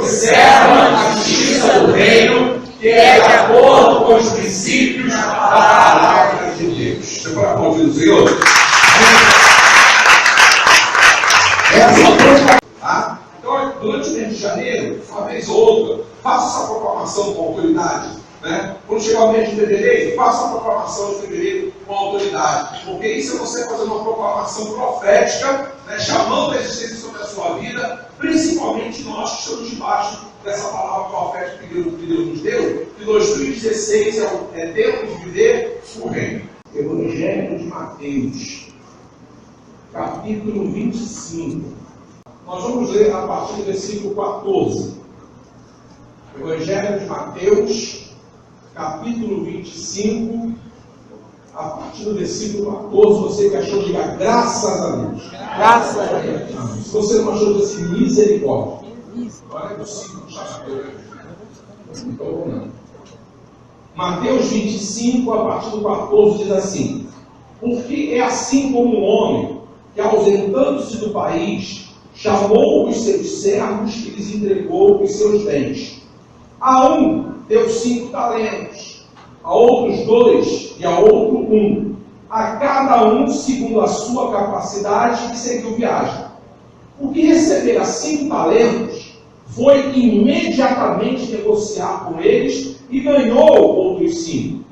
observam a justiça do reino, que é de acordo com os princípios da palavra de Deus. Você pode aplaudir o Senhor? Então, durante o mês de janeiro, uma vez ou outra, faça essa proclamação com autoridade. Quando chegar o mês de fevereiro, faça a proclamação de fevereiro com autoridade. Porque isso é você fazer uma proclamação profética, chamando a existência sobre a sua vida, principalmente nós que estamos debaixo dessa palavra profética que Deus nos deu, que 2016 é tempo de viver o reino. Evangelho de Mateus, capítulo 25. Nós vamos ler a partir do versículo 14. Evangelho de Mateus, capítulo 25, a partir do versículo 14. Você que achou, diga graças a Deus. Graças a Deus. Se você não achou, diga assim, misericórdia. Olha, é possível, então vamos lá. Mateus 25, a partir do 14, diz assim: porque é assim como um homem que, ausentando-se do país, chamou os seus servos e lhes entregou os seus bens. A um deu 5 talentos, a outros 2 e a outro 1, a cada um segundo a sua capacidade, e seguiu viagem. O que recebera 5 talentos foi imediatamente negociar com eles e ganhou outros 5.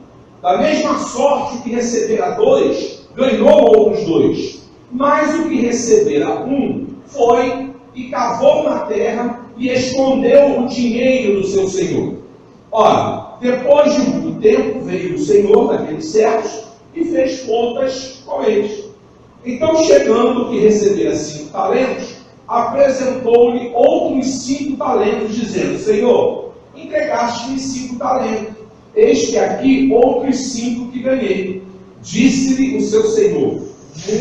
Da mesma sorte, o que recebera 2 ganhou outros 2. Mas o que recebera 1 foi e cavou na terra e escondeu o dinheiro do seu senhor. Ora, depois de muito tempo veio o senhor daqueles servos e fez contas com eles. Então, chegando o que recebera 5 talentos, apresentou-lhe outros 5 talentos, dizendo: Senhor, entregaste-me 5 talentos, eis que aqui outros 5 que ganhei. Disse-lhe o seu senhor: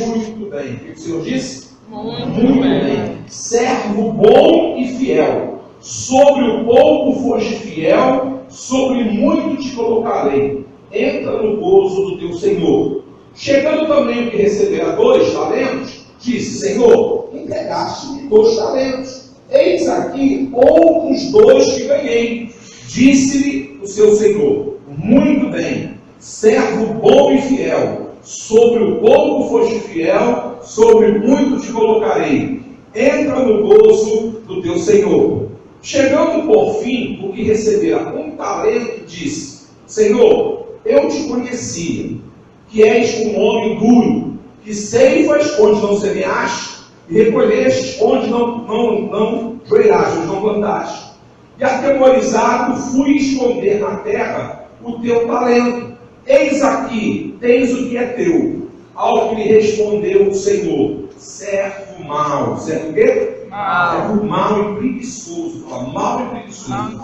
muito bem. O que o senhor disse? Muito bem. Servo bom e fiel. Sobre o pouco foste fiel, sobre muito te colocarei. Entra no gozo do teu senhor. Chegando também o que recebera 2 talentos, disse: Senhor, entregaste-me 2 talentos. Eis aqui outros 2 que ganhei. Disse-lhe o seu senhor: muito bem, servo bom e fiel. Sobre o pouco foste fiel, sobre muito te colocarei. Entra no gozo do teu senhor. Chegando por fim o que recebera 1 talento, disse: Senhor, eu te conhecia, que és um homem duro, que ceifas onde não semeaste, e recolheste onde não joelhaste, onde não plantaste. E atemorizado fui esconder na terra o teu talento. Eis aqui, tens o que é teu. Ao que lhe respondeu o Senhor: servo mau. Servo o quê? Servo mau e preguiçoso. Fala, mau e preguiçoso.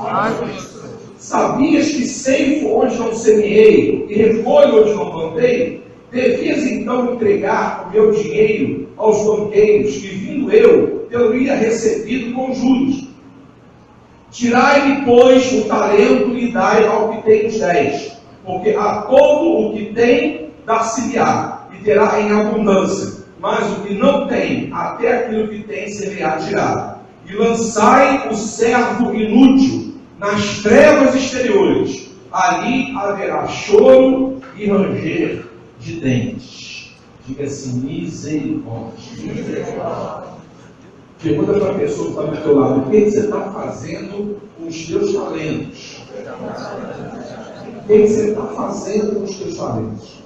Sabias que ceifo onde não semeei e recolho onde não plantei? Devias então entregar o meu dinheiro aos banqueiros, que vindo eu teria recebido com juros. Tirai-lhe, pois, o talento e dai ao que tem os 10. Porque a todo o que tem, dar-se-lhe-á, e terá em abundância. Mas o que não tem, até aquilo que tem, se-lhe-á tirado. E lançai o servo inútil nas trevas exteriores. Ali haverá choro e ranger de dentes. Diga assim: misericórdia. Pergunta para a pessoa que está do teu lado: o que você está fazendo com os teus talentos? O que você está fazendo com os teus talentos?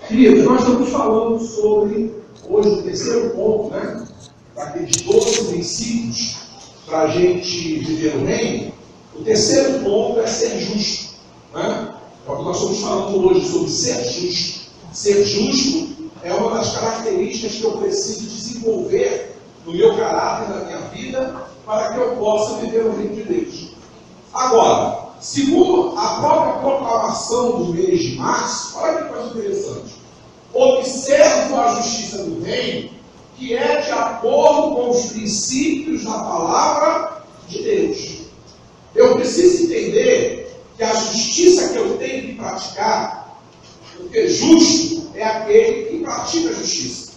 Queridos, nós estamos falando sobre, hoje, o terceiro ponto, daqueles 12 princípios para a gente viver o reino. O terceiro ponto é ser justo. É o que nós estamos falando hoje sobre ser justo. Ser justo é uma das características que eu preciso desenvolver no meu caráter, na minha vida, para que eu possa viver o reino de Deus. Agora, segundo a própria proclamação do mês de março, olha que coisa interessante. Observo a justiça do reino, que é de acordo com os princípios da palavra de Deus. Eu preciso entender que a justiça que eu tenho que praticar, porque justo é aquele que pratica a justiça.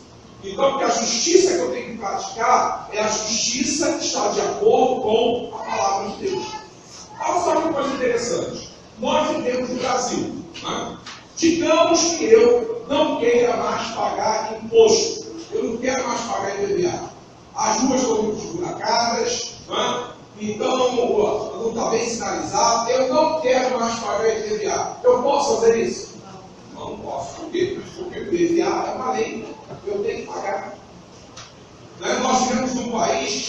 Então, porque a justiça que eu tenho que praticar é a justiça que está de acordo com a palavra de Deus. Olha só que coisa interessante. Nós vivemos no Brasil. Né? Digamos que eu não queira mais pagar imposto. Eu não quero mais pagar IPVA. As ruas estão muito esburacadas, né? Então não está bem sinalizado. Eu não quero mais pagar IPVA. Eu posso fazer isso? Não posso. Por quê? Porque o IPVA é uma lei. Eu tenho que pagar. Né? Nós vivemos num país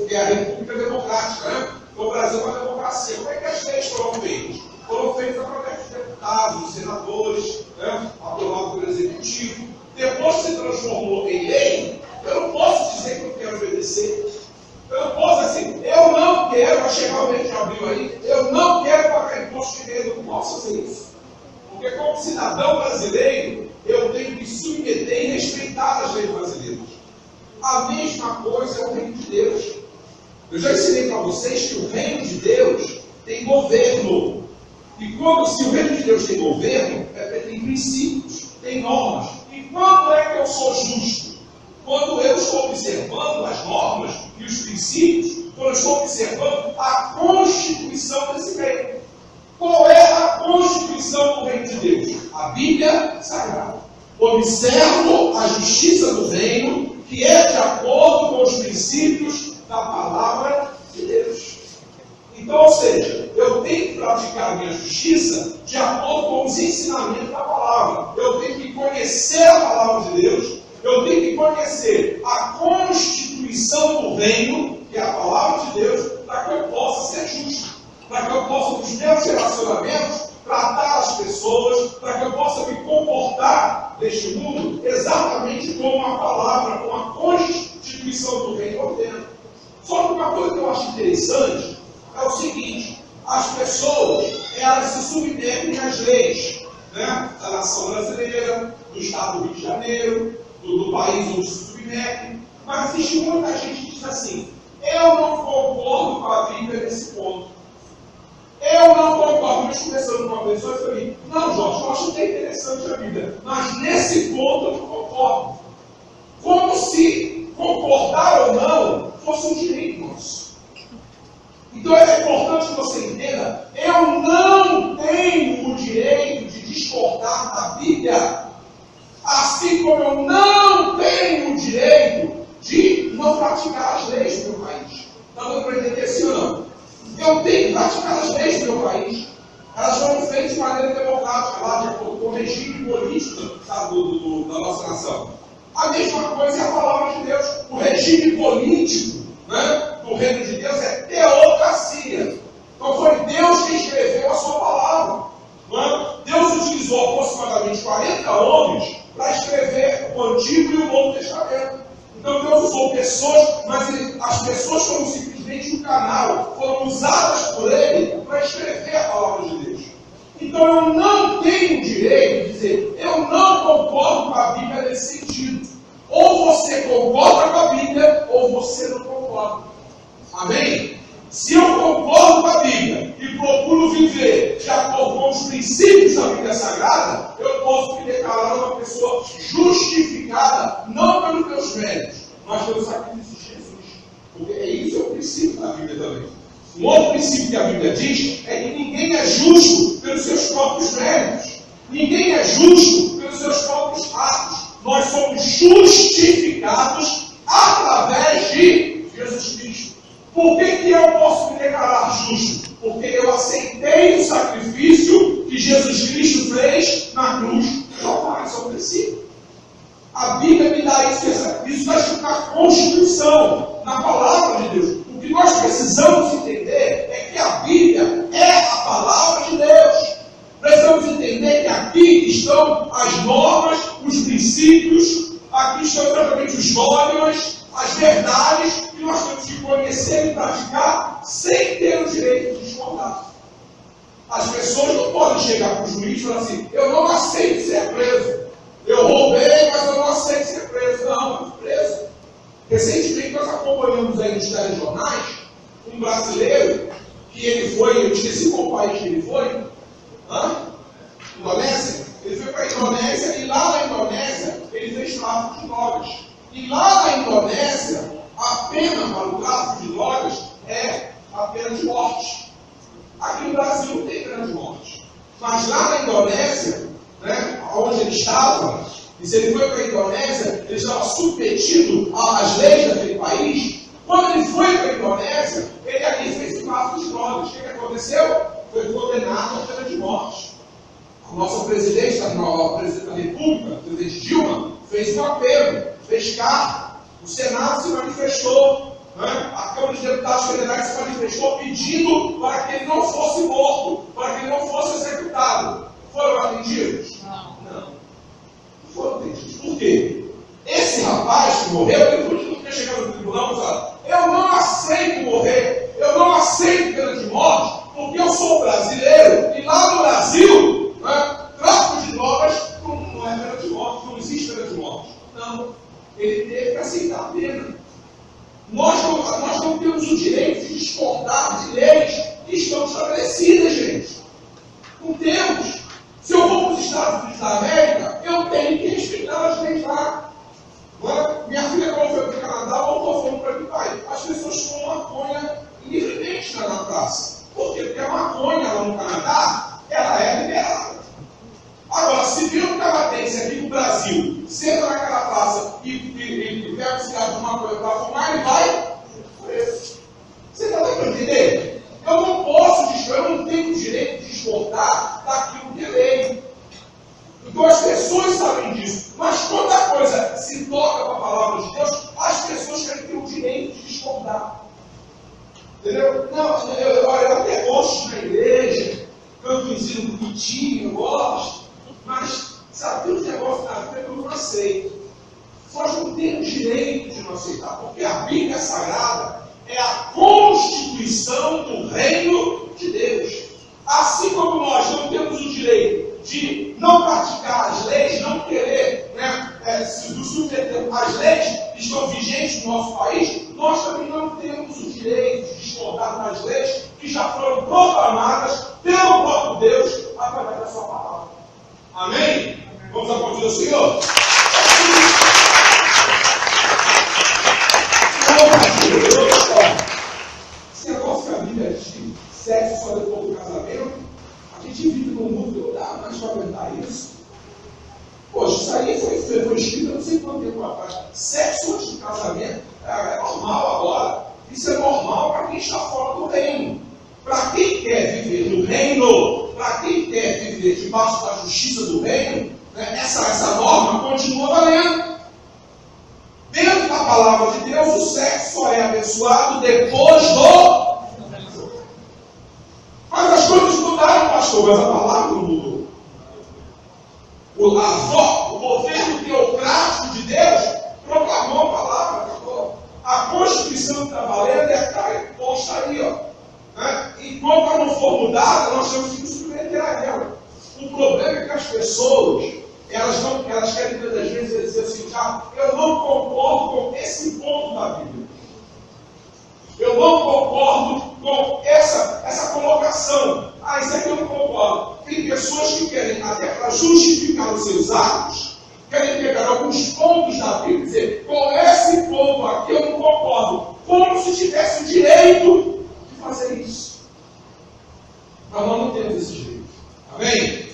que é a República Democrática. Né? No Brasil é uma democracia. Como é que as leis foram feitas? Foram feitas através dos deputados, dos senadores, né? Aprovado pelo Executivo. Depois que se transformou em lei, eu não posso dizer que eu quero obedecer. Eu não posso assim, eu não quero, vai chegar o mês de abril aí, eu não quero pagar imposto de renda, eu não posso fazer isso. Porque como cidadão brasileiro, eu tenho que submeter e respeitar as leis brasileiras. A mesma coisa é o reino de Deus. Eu já ensinei para vocês que o reino de Deus tem governo. E se o reino de Deus tem governo, tem princípios, tem normas. E quando é que eu sou justo? Quando eu estou observando as normas e os princípios, quando eu estou observando a constituição desse reino. Qual é a constituição do reino de Deus? A Bíblia Sagrada. Observo a justiça do reino, que é de acordo com os princípios da palavra de Deus. Então, ou seja, eu tenho que praticar a minha justiça de acordo com os ensinamentos da palavra. Eu tenho que conhecer a palavra de Deus, eu tenho que conhecer a constituição do reino, que é a palavra de Deus, para que eu possa ser justo, para que eu possa, nos meus relacionamentos, tratar as pessoas, para que eu possa me comportar neste mundo exatamente como a palavra, como a constituição do reino ordena. Só que uma coisa que eu acho interessante é o seguinte: as pessoas, elas se submetem às leis, né? Da nação brasileira, do estado do Rio de Janeiro, do país onde se submetem, mas existe muita gente que diz assim: eu não concordo com a Bíblia nesse ponto. Eu não concordo. Mas conversando com uma pessoa, eu falei: não, Jorge, eu acho que é interessante a Bíblia, mas nesse ponto eu não concordo. Como se concordar ou não fosse um direito nosso. Então é importante que você entenda: eu não tenho o direito de discordar da Bíblia, assim como eu não tenho o direito de não praticar as leis do meu país. Está dando para entender assim ou não? Eu tenho que praticar as leis do meu país. Elas foram feitas de maneira democrática, lá de acordo com o regime político da nossa nação. A mesma coisa é a palavra de Deus. O regime político, né, do reino de Deus é teocracia. Então foi Deus que escreveu a sua palavra. Né? Deus utilizou aproximadamente 40 homens para escrever o Antigo e o Novo Testamento. Então Deus usou pessoas, mas as pessoas foram simplesmente um canal, foram usadas por Ele para escrever a palavra de Deus. Então eu não tenho o direito de dizer: eu não concordo com a Bíblia nesse sentido. Ou você concorda com a Bíblia, ou você não concorda. Amém? Se eu concordo com a Bíblia e procuro viver de acordo com os princípios da Bíblia Sagrada, eu posso me declarar uma pessoa justificada, não pelos meus méritos, mas pelo sacrifício de Jesus. Porque isso é o princípio da Bíblia também. Um outro princípio que a Bíblia diz é que ninguém é justo pelos seus próprios méritos. Ninguém é justo pelos seus próprios atos. Nós somos justificados através de Jesus Cristo. Por que eu posso me declarar justo? Porque eu aceitei o sacrifício que Jesus Cristo fez na cruz. Então, isso é um princípio. A Bíblia me dá isso. Isso vai estar na Constituição, na palavra de Deus. O que nós precisamos entender é que a Bíblia é a palavra de Deus. Precisamos entender que aqui estão as normas, os princípios, aqui estão exatamente os dogmas, as verdades que nós temos que conhecer e praticar sem ter o direito de discordar. As pessoas não podem chegar para o juiz e falar assim: eu não aceito ser preso. Eu roubei, mas eu não aceito ser preso. Não, eu fui preso. Recentemente nós acompanhamos aí nos telejornais um brasileiro que ele foi, eu esqueci qual país que ele foi, Indonésia. Ele foi para a Indonésia e lá na Indonésia ele fez tráfico de drogas. E lá na Indonésia, a pena para o tráfico de drogas é a pena de morte. Aqui no Brasil não tem pena de morte. Mas lá na Indonésia, né, onde ele estava, e se ele foi para a Indonésia, ele estava submetido às leis daquele país. Quando ele foi para a Indonésia, ele ali fez o tráfico de drogas. O que aconteceu? Foi condenado à pena de morte. A nossa presidente, a presidente da República, a presidente Dilma, fez um apelo, fez carta. O Senado se manifestou, né? A Câmara de Deputados Federais se manifestou pedindo para que ele não fosse morto, para que ele não fosse executado. Foram atendidos? Não foram atendidos. Por quê? Esse rapaz que morreu, ele não tinha chegado no tribunal e falado: eu não aceito morrer, eu não aceito pena de morte, porque eu sou brasileiro, e lá no Brasil, né, tráfico de drogas não é pena de morte, não existe pena de morte. Não. Ele teve que aceitar a pena. Nós não temos o direito de discordar de leis que estão estabelecidas, gente. Não temos. Se eu vou para os Estados Unidos da América, eu tenho que respeitar as leis lá. Minha filha, quando foi para o Canadá, voltou falando para mim: pai, as pessoas fumam maconha livremente na praça. Por quê? Porque a maconha lá no Canadá, ela é liberada. Agora, se vir um canadense aqui no Brasil, senta naquela praça e pega um cigarro de maconha para fumar, ele vai preso. Você está dando para entender? Eu não posso, eu não tenho o direito de discordar daquilo que é lei. Então as pessoas sabem disso. Mas quando a coisa se toca com a palavra de Deus, as pessoas querem ter o direito de discordar. Entendeu? Não, eu até gosto na igreja, canto ensino bonitinho, eu gosto. Mas, sabe, tem uns negócios na vida que eu não aceito. Nós não temos direito de não aceitar, porque a Bíblia Sagrada é a constituição do reino de Deus. Assim como nós não temos o direito de não praticar as leis, não querer, se submeter às leis que estão vigentes no nosso país, nós também não temos o direito de discordar das leis que já foram proclamadas pelo próprio Deus através da sua palavra. Amém? Vamos aplaudir o Senhor? Esse negócio que a Bíblia diz, sexo só depois do casamento, a gente vive num mundo que não dá mais para aguentar isso. Poxa, isso aí foi escrito não sei quanto tempo atrás. Sexo antes do casamento é normal agora. Isso é normal para quem está fora do reino. Para quem quer viver no reino, para quem quer viver debaixo da justiça do reino, essa norma continua valendo. Dentro da palavra de Deus, o sexo só é abençoado depois do... Mas as coisas mudaram, pastor, mas a palavra não mudou. O governo teocrático de Deus proclamou a palavra, acabou. A Constituição que está valendo está posta aí, ó. Enquanto ela não for mudada, nós temos que nos submeter a ela. O problema é que as pessoas, elas querem muitas vezes dizer assim: eu não concordo com esse ponto da Bíblia. Eu não concordo com essa colocação. Isso aqui eu não concordo. Tem pessoas que querem, até para justificar os seus atos, querem pegar alguns pontos da Bíblia e dizer: com esse ponto aqui eu não concordo. Como se tivesse o direito de fazer isso. Mas nós não temos esse direito. Amém?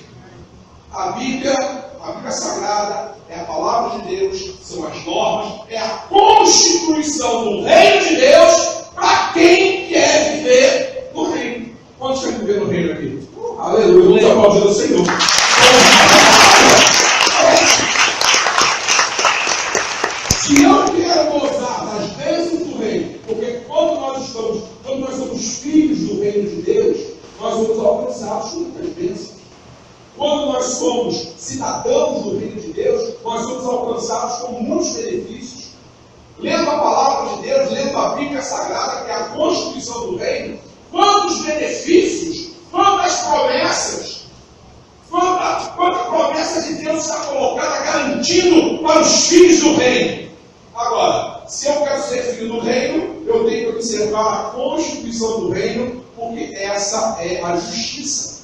A Bíblia Sagrada é a palavra de Deus, são as normas, é a constituição do reino de Deus para quem quer viver no reino. Quantos querem viver no reino aqui? Aleluia, vamos aplaudir o Senhor. Se eu quero gozar das bênçãos do reino, porque quando nós somos filhos do reino de Deus, nós vamos alcançar muitas bênçãos. Quando nós somos cidadãos do reino de Deus, nós somos alcançados com muitos benefícios. Lendo a palavra de Deus, lendo a Bíblia Sagrada, que é a constituição do reino, quantos benefícios, quantas promessas, quanta promessa de Deus está colocada, garantindo para os filhos do reino. Agora, se eu quero ser filho do reino, eu tenho que observar a constituição do reino, porque essa é a justiça.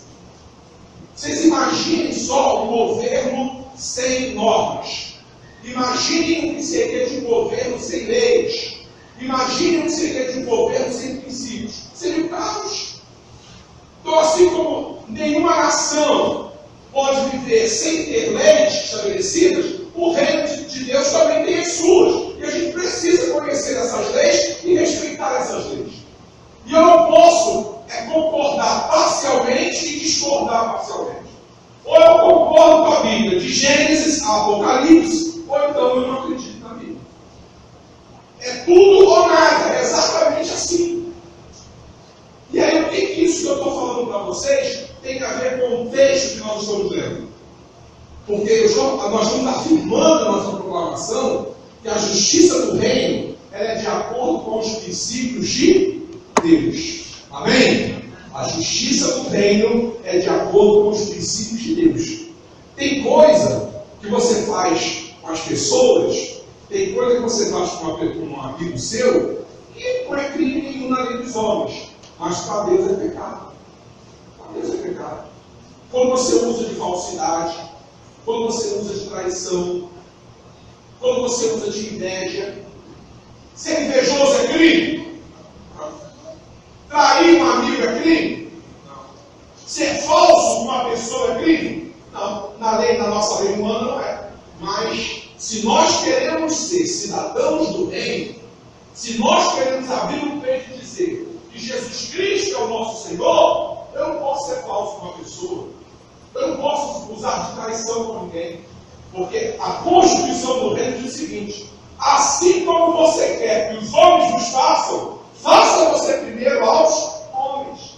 Vocês imaginem só um governo sem normas. Imaginem o que seria de um governo sem leis. Imaginem o que seria de um governo sem princípios. Seria o caos. Então, assim como nenhuma nação pode viver sem ter leis estabelecidas, o reino de Deus também tem as suas. E a gente precisa conhecer essas leis e respeitar essas leis. E eu não posso concordar parcialmente e discordar parcialmente. Ou eu concordo com a Bíblia, de Gênesis a Apocalipse, ou então eu não acredito na Bíblia. É tudo ou nada, é exatamente assim. E aí, o que isso que eu estou falando para vocês tem a ver com o texto que nós estamos lendo? Porque nós estamos afirmando na nossa proclamação que a justiça do reino ela é de acordo com os princípios de Deus. Amém? A justiça do reino é de acordo com os princípios de Deus. Tem coisa que você faz com as pessoas, tem coisa que você faz com um amigo seu, que não é crime nenhum na lei dos homens, mas para Deus é pecado. Para Deus é pecado. Quando você usa de falsidade, quando você usa de traição, quando você usa de inveja, ser invejoso é crime? Trair um amigo é crime? Não. Ser falso com uma pessoa é crime? Não. Na nossa lei humana não é. Mas, se nós queremos ser cidadãos do reino, se nós queremos abrir o peito e dizer que Jesus Cristo é o nosso Senhor, eu não posso ser falso com uma pessoa. Eu não posso usar de traição com ninguém. Porque a Constituição do reino diz o seguinte: assim como você quer que os homens nos façam, faça você primeiro aos homens.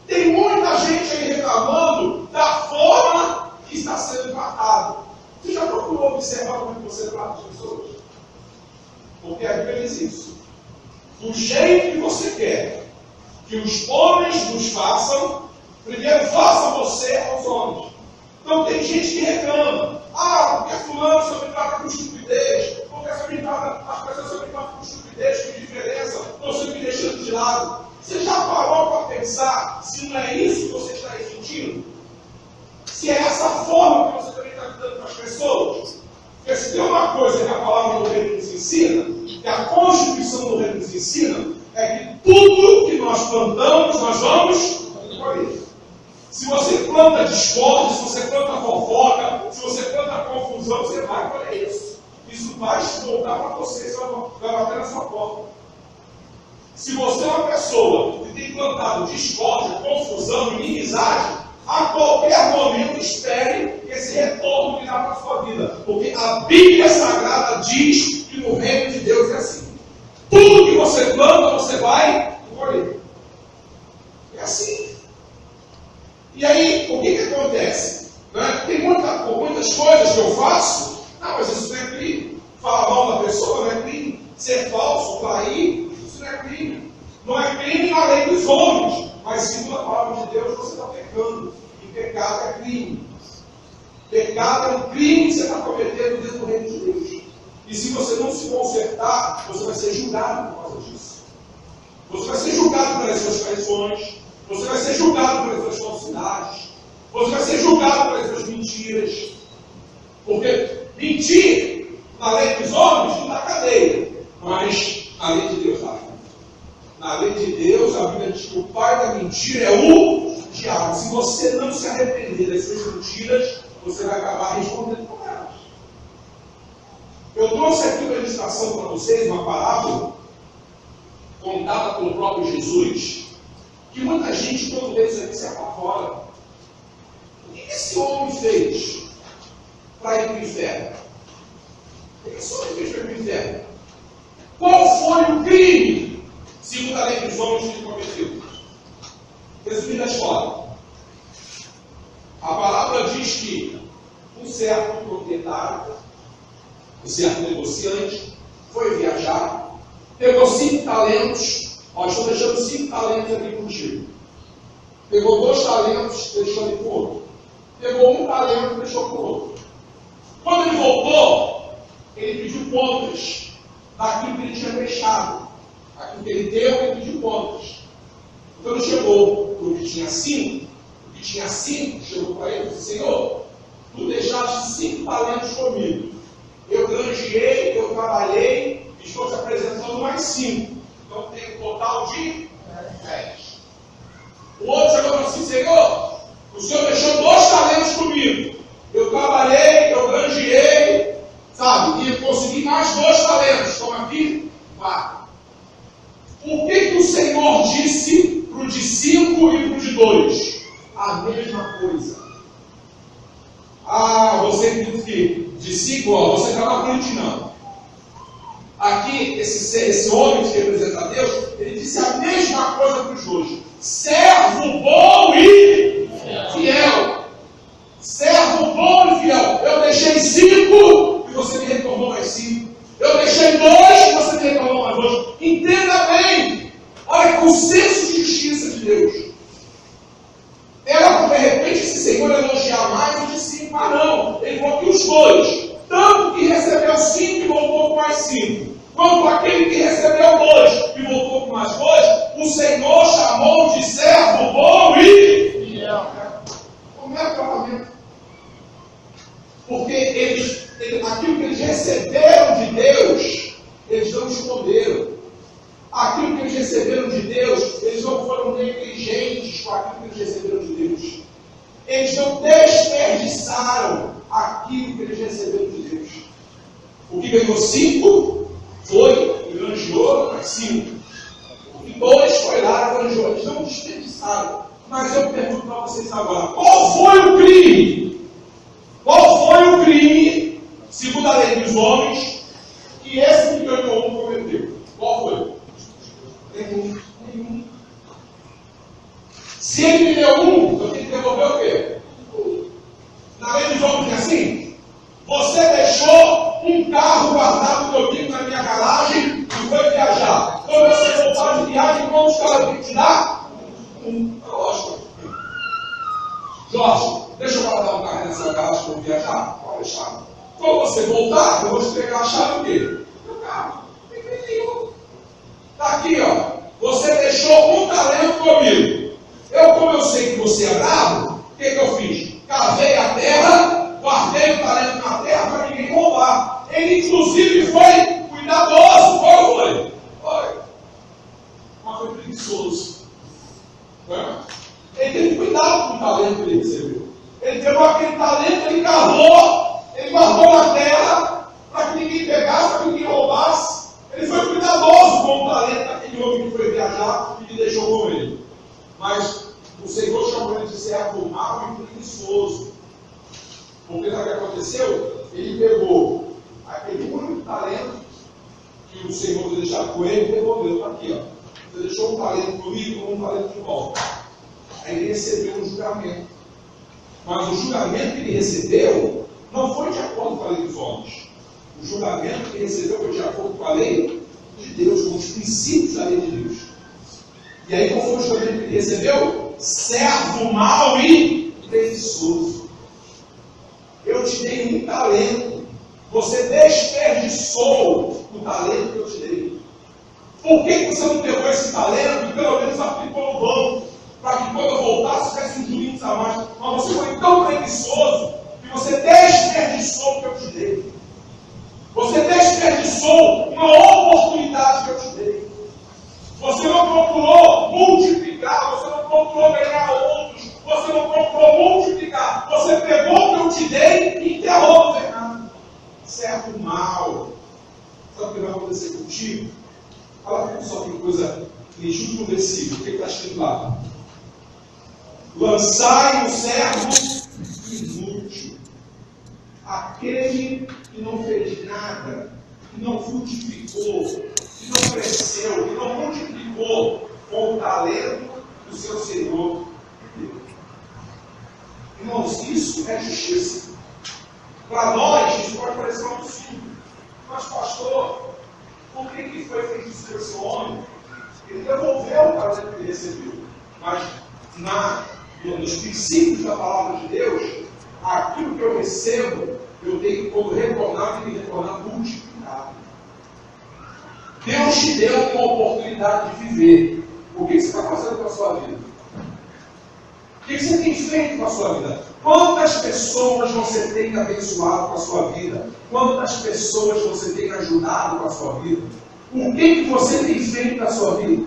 Tem muita gente aí reclamando da forma que está sendo tratado. Você já procurou observar como você trata as pessoas? Porque a Bíblia diz isso. Do jeito que você quer que os homens nos façam, primeiro faça você aos homens. Então tem gente que reclama. Porque fulano só me trata com estupidez. Porque as pessoas só me tratam com estupidez, com indiferença. Estão sempre me deixando de lado. Você já parou para pensar se não é isso que você está sentindo? Se é essa forma que você também está lidando com as pessoas? Porque se tem uma coisa que a palavra do reino nos ensina, que a Constituição do reino nos ensina, é que tudo que nós plantamos, nós vamos colher. Se você planta discórdia, se você planta fofoca, se você planta confusão, você vai colher isso. Isso vai voltar para você, você vai bater na sua porta. Se você é uma pessoa que tem plantado discórdia, confusão, inimizade, a qualquer momento espere que esse retorno virá para a sua vida. Porque a Bíblia Sagrada diz que no reino de Deus é assim. Tudo que você planta, você vai colher. É assim. E aí, o que acontece? Tem muitas coisas que eu faço. Mas isso não é crime. Falar mal da pessoa não é crime. Ser falso, trair, isso não é crime. Não é crime na lei dos homens. Mas segundo a palavra de Deus, você está pecando. E pecado é crime. Pecado é um crime que você está cometendo dentro do reino de Deus. E se você não se consertar, você vai ser julgado por causa disso. Você vai ser julgado pelas suas traições. Você vai ser julgado pelas suas falsidades. Você vai ser julgado pelas suas mentiras. Porque mentir na lei dos homens não dá cadeia. Mas na lei de Deus dá. Na lei de Deus, a Bíblia diz que o pai da mentira é o diabo. Se você não se arrepender das suas mentiras, você vai acabar respondendo por elas. Eu trouxe aqui uma ilustração para vocês, uma parábola contada pelo próprio Jesus, que muita gente, quando vê isso aqui, se apavora. O que esse homem fez para ir para o inferno? O que esse homem fez para ir para o inferno? Qual foi o crime, segundo a lei dos homens, que ele cometeu? Resumindo a história. A palavra diz que um certo proprietário, um certo negociante, foi viajar, pegou 5 talentos. Estou deixando 5 talentos aqui contigo. Pegou 2 talentos, deixou ali para o outro. Pegou 1 talento, deixou para o outro. Quando ele voltou, ele pediu contas daquilo que ele tinha deixado. Aquilo que ele deu, ele pediu contas. Quando chegou para o que tinha 5, chegou para ele e disse: Senhor, tu deixaste 5 talentos comigo. Eu granjeei, eu trabalhei, estou te apresentando mais 5. Então tem um total de 10. O outro chegou assim: Senhor, o Senhor deixou 2 talentos comigo. Eu trabalhei, eu granjeei, sabe? E consegui mais 2 talentos. Toma aqui, vá. O que o Senhor disse para o de 5 e para o de 2? A mesma coisa. Ah, você diz que de 5, você estava acreditando. Aqui, esse homem que representa a Deus, ele disse a mesma coisa para os 2. Servo bom e fiel. Servo bom e fiel. Eu deixei 5 e você me retornou mais 5. Eu deixei 2 e você me retornou mais 2. Entenda bem. Olha que o senso de justiça de Deus. Era, de repente, esse Senhor elogiar mais o de 5, mas não. Ele falou que os 2, tanto que recebeu 5 e voltou com mais 5, quanto aquele que recebeu 2 e voltou com mais 2, o Senhor chamou de servo bom e fiel. Como é o tratamento? Porque aquilo que eles receberam de Deus, eles não esconderam. Aquilo que eles receberam de Deus, eles não foram negligentes com aquilo que eles receberam de Deus. Eles não desperdiçaram aquilo que eles receberam de Deus. O que ganhou 5 foi e granjeou mais 5. O que 2 foi lá e granjeou. Eles não desperdiçaram. Mas eu pergunto para vocês agora: qual foi o crime? Qual foi o crime, segundo a lei dos homens, que esse que ganhou 1 cometeu? Qual foi? Nenhum. Se ele me deu 1, eu tenho que devolver o quê? Na lei dos homens é assim: você deixou um carro guardado comigo na minha garagem e foi viajar. Quando você voltar de viagem, quantos carros eu tenho que te dar? 1. Lógico. Jorge, deixa eu guardar um carro nessa garagem para eu viajar? Pode deixar. Quando você voltar, eu vou te entregar a chave do quê? Do carro. Não tem nenhum. Está aqui, ó. Você deixou 1 talento comigo. Como eu sei que você é bravo, o que eu fiz? Cavei a terra, guardei o talento na terra para ninguém roubar. Ele, inclusive, foi cuidadoso. Foi. Mas foi preguiçoso. Ele teve cuidado com o talento que ele recebeu. Ele pegou aquele talento, ele cavou, ele guardou na terra para que ninguém pegasse, para que ninguém roubasse. Ele foi cuidadoso com o talento daquele homem que foi viajar e que deixou com ele. Mas o Senhor chamou ele de servo mau e preguiçoso. Porque sabe o que aconteceu? Ele pegou aquele único talento que o Senhor tinha deixado com ele e devolveu. Está aqui, ó. Você deixou um talento comigo, um talento de volta. Aí ele recebeu um julgamento. Mas o julgamento que ele recebeu não foi de acordo com a lei dos homens. O julgamento que ele recebeu foi de acordo com a lei de Deus, com os princípios da lei de Deus. E aí qual foi o julgamento que ele recebeu? Servo mau e preguiçoso. Eu te dei 1 talento. Você desperdiçou o talento que eu te dei. Por que você não pegou esse talento e pelo menos aplicou no banco? Para que quando eu voltasse, tivesse um juros a mais. Mas você foi tão preguiçoso que você desperdiçou o que eu te dei. Você desperdiçou uma oportunidade que eu te dei. Você não procurou multiplicar, você não procurou ganhar outros, você não procurou multiplicar. Você pegou o que eu te dei e enterrou no terreno. Certo mal. Sabe o que vai acontecer contigo? Fala para mim só que coisa injusta no versículo. O que está escrito lá? Lançai o servo inútil, aquele que não fez nada, que não frutificou, que não cresceu, que não multiplicou com o talento do seu Senhor. Irmãos, isso é justiça. Para nós, isso pode parecer um absurdo. Mas, pastor, por que foi feito isso com esse homem? Ele devolveu o talento que ele recebeu. Mas, nos princípios da palavra de Deus, aquilo que eu recebo, eu tenho que, quando retornar, eu tenho que retornar multiplicado. Deus te deu uma oportunidade de viver. O que você está fazendo com a sua vida? O que você tem feito com a sua vida? Quantas pessoas você tem abençoado com a sua vida? Quantas pessoas você tem ajudado com a sua vida? O que você tem feito na sua vida?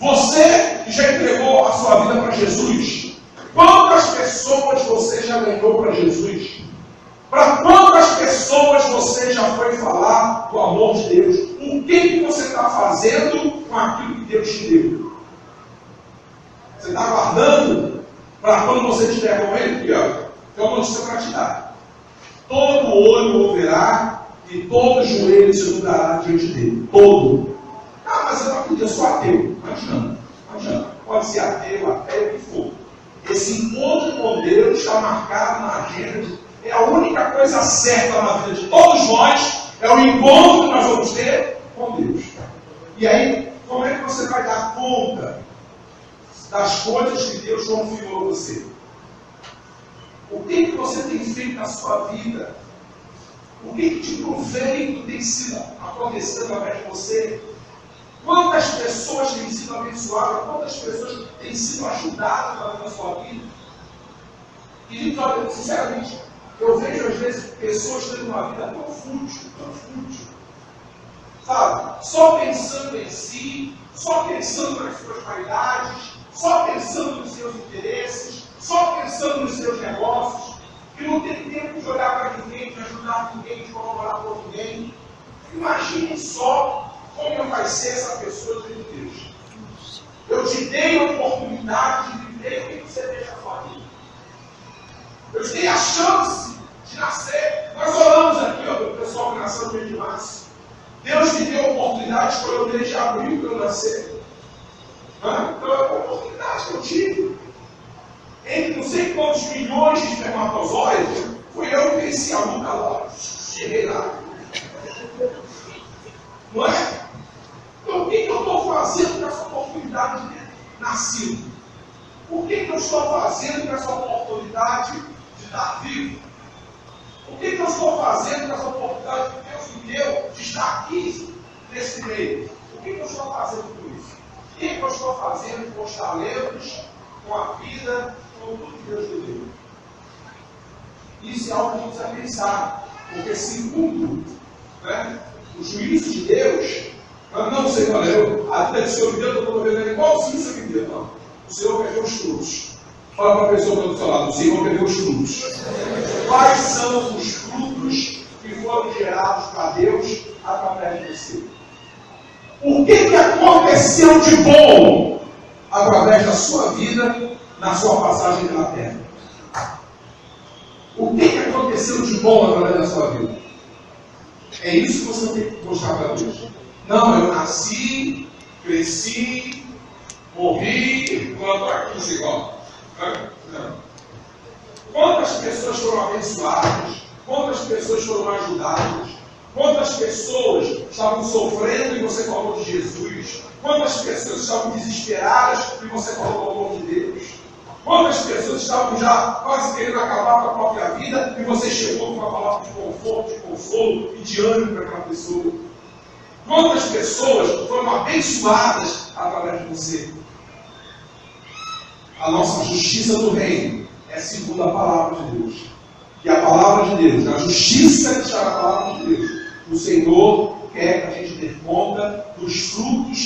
Você que já entregou a sua vida para Jesus, quantas pessoas você já ganhou para Jesus? Para quantas pessoas você já foi falar do amor de Deus? O que você está fazendo com aquilo que Deus te deu? Você está guardando para quando você estiver com Ele? Porque, ó, tem uma notícia para te dar. Todo olho o verá e todo joelho se dobrará diante dele. Todo. Ah, mas eu não acredito, eu sou ateu. Não adianta. Não adianta. Pode ser ateu, o que for. Esse encontro com Deus está marcado na agenda. É a única coisa certa na vida de todos nós. É o encontro que nós vamos ter com Deus. E aí, como é que você vai dar conta das coisas que Deus confiou a você? O que você tem feito na sua vida? O que de proveito tem sido acontecendo através de você? Quantas pessoas têm sido abençoadas? Quantas pessoas têm sido ajudadas através da sua vida? E, olha, sinceramente, eu vejo às vezes pessoas tendo uma vida tão fútil, sabe? Só pensando em si, só pensando nas suas qualidades, só pensando nos seus interesses, só pensando nos seus negócios, que não tem tempo de olhar para ninguém, de ajudar ninguém, de colaborar com ninguém. Imagine só como vai ser essa pessoa diante de Deus. Eu te dei a oportunidade de viver o que você deixa a sua vida. Eu te dei a chance de nascer. Nós oramos aqui, ó, do pessoal que nasceu no mês de março. Deus me deu a oportunidade de escolher o mês de abril para eu nascer. Então é uma oportunidade que eu tive. Entre não sei quantos milhões de espermatozoides, foi eu que venci a luta lá. Cheguei lá. Não é? Então o que eu estou fazendo com essa oportunidade de ter nascido? O que eu estou fazendo com essa oportunidade de estar vivo? O que eu estou fazendo com essa oportunidade que Deus me deu de estar aqui nesse meio? O que eu estou fazendo com isso? O que eu estou fazendo com os talentos, com a vida, com tudo que Deus me deu? Isso é algo que a gente precisa pensar, porque segundo, né, o juízo de Deus, não sei qual é, a vida que o Senhor me deu, eu estou vendo igualzinho o Senhor me deu, não. O Senhor quer ver os frutos. Fala para a pessoa que está do seu lado, o Senhor quer ver os frutos. Quais são os frutos que foram gerados para Deus através de você? O que aconteceu de bom através da sua vida na sua passagem pela terra? O que aconteceu de bom através da sua vida? É isso que você tem que mostrar para Deus. Não, eu nasci, cresci, morri, quando estou aqui, sei igual. Não. Quantas pessoas foram abençoadas? Quantas pessoas foram ajudadas? Quantas pessoas estavam sofrendo e você falou de Jesus? Quantas pessoas estavam desesperadas e você falou do amor de Deus? Quantas pessoas estavam já quase querendo acabar com a própria vida e você chegou com uma palavra de conforto, de consolo e de ânimo para aquela pessoa? Quantas pessoas foram abençoadas através de você? A nossa justiça do reino é segundo a palavra de Deus. E a palavra de Deus, a justiça que está na palavra de Deus, o Senhor quer que a gente dê conta dos frutos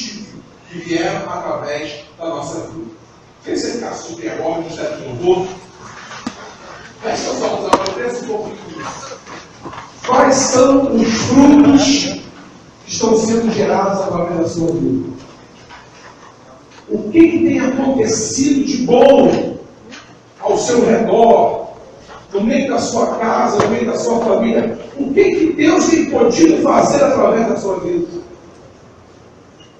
que vieram através da nossa vida. Queria você ficar super agora, no certo louvor. Feche seus olhos agora, pensa um pouco nisso. Quais são os frutos que estão sendo gerados através da sua vida? O que tem acontecido de bom ao seu redor, no meio da sua casa, no meio da sua família? O que Deus tem podido fazer através da sua vida?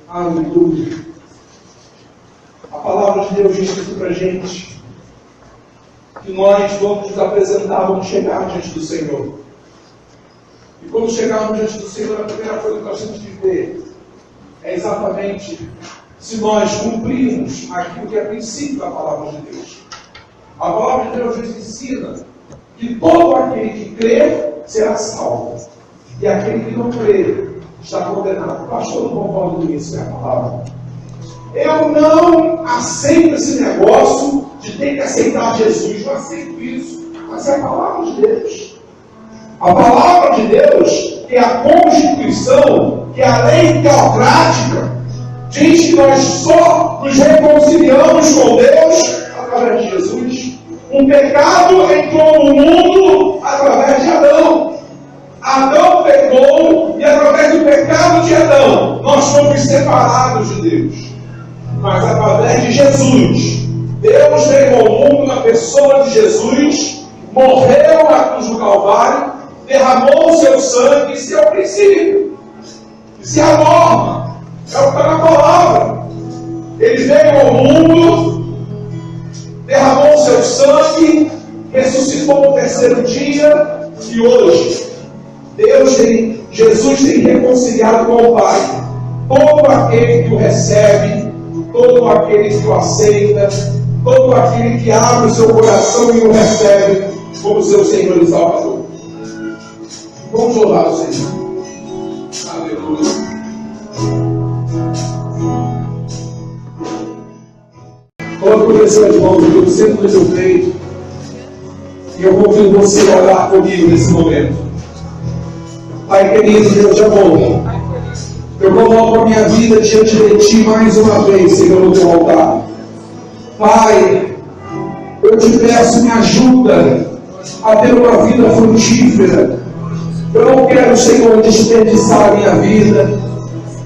Aleluia. A palavra de Deus diz aqui para a gente que nós vamos nos apresentar, vamos chegar diante do Senhor. E quando chegarmos diante do Senhor, a primeira coisa que nós temos que ver é exatamente se nós cumprirmos aquilo que é princípio da palavra de Deus. A palavra de Deus nos ensina que todo aquele que crê será salvo, e aquele que não crê está condenado. Pastor, não concordo com isso, é a palavra. Eu não aceito esse negócio de tem que aceitar Jesus. Eu aceito isso. Mas é a palavra de Deus. A palavra de Deus, que é a Constituição, que é a lei teocrática, diz que nós só nos reconciliamos com Deus através de Jesus. Um pecado entrou no mundo através de Adão. Adão pecou e através do pecado de Adão nós fomos separados de Deus. Mas através de Jesus, Deus veio ao mundo na pessoa de Jesus, morreu na cruz do Calvário, derramou o seu sangue. Isso é o princípio, isso é a norma, é o que está na palavra. Ele veio ao mundo, derramou o seu sangue, ressuscitou no terceiro dia, e hoje Jesus tem reconciliado com o Pai todo aquele que o recebe, todo aquele que o aceita, todo aquele que abre o seu coração e o recebe como seu Senhor e Salvador. Vamos louvar o Senhor. Aleluia. Coloque o seu irmão no centro do seu peito. E eu convido você a orar comigo nesse momento. Pai querido, Deus de amor, eu coloco a minha vida diante de Ti mais uma vez, Senhor, no Teu altar. Pai, eu te peço, me ajuda a ter uma vida frutífera. Eu não quero, Senhor, desperdiçar a minha vida.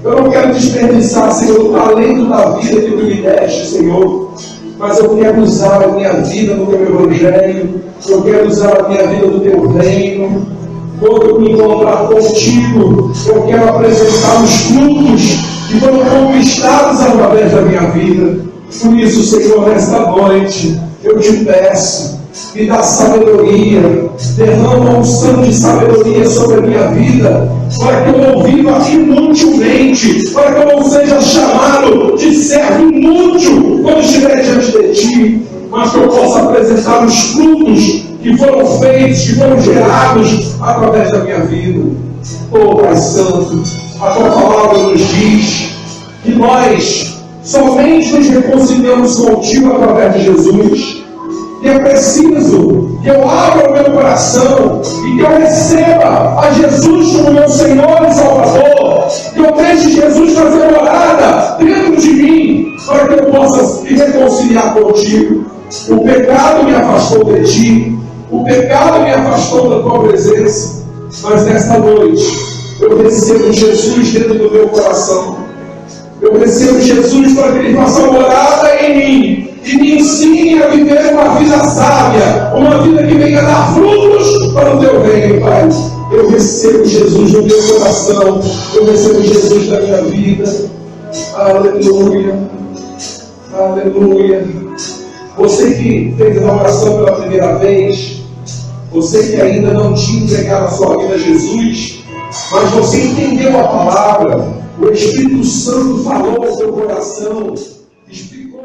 Eu não quero desperdiçar, Senhor, o talento da vida que Tu me deste, Senhor. Mas eu quero usar a minha vida no Teu Evangelho. Eu quero usar a minha vida no Teu reino. Quando eu me encontrar contigo, eu quero apresentar os frutos que foram conquistados através da minha vida. Por isso, Senhor, nesta noite, eu te peço, me dá sabedoria, derrama uma unção de sabedoria sobre a minha vida, para que eu não viva inutilmente, para que eu não seja chamado de servo inútil quando estiver diante de Ti, mas que eu possa apresentar os frutos que foram feitos, que foram gerados através da minha vida. Oh, Pai Santo, a Tua palavra nos diz que nós somente nos reconciliamos contigo através de Jesus. E é preciso que eu abra o meu coração e que eu receba a Jesus como meu Senhor e Salvador, que eu deixe Jesus fazer morada dentro de mim, para que eu possa me reconciliar contigo. O pecado me afastou de Ti, o pecado me afastou da Tua presença, mas nesta noite eu recebo Jesus dentro do meu coração. Eu recebo Jesus para que Ele faça morada em mim e me ensine a viver uma vida sábia, uma vida que venha dar frutos para o Teu reino, Pai. Eu recebo Jesus no meu coração, eu recebo Jesus na minha vida. Aleluia, aleluia. Você que fez a oração pela primeira vez, você que ainda não tinha entregado a sua vida a Jesus, mas você entendeu a palavra, o Espírito Santo falou ao seu coração, explicou.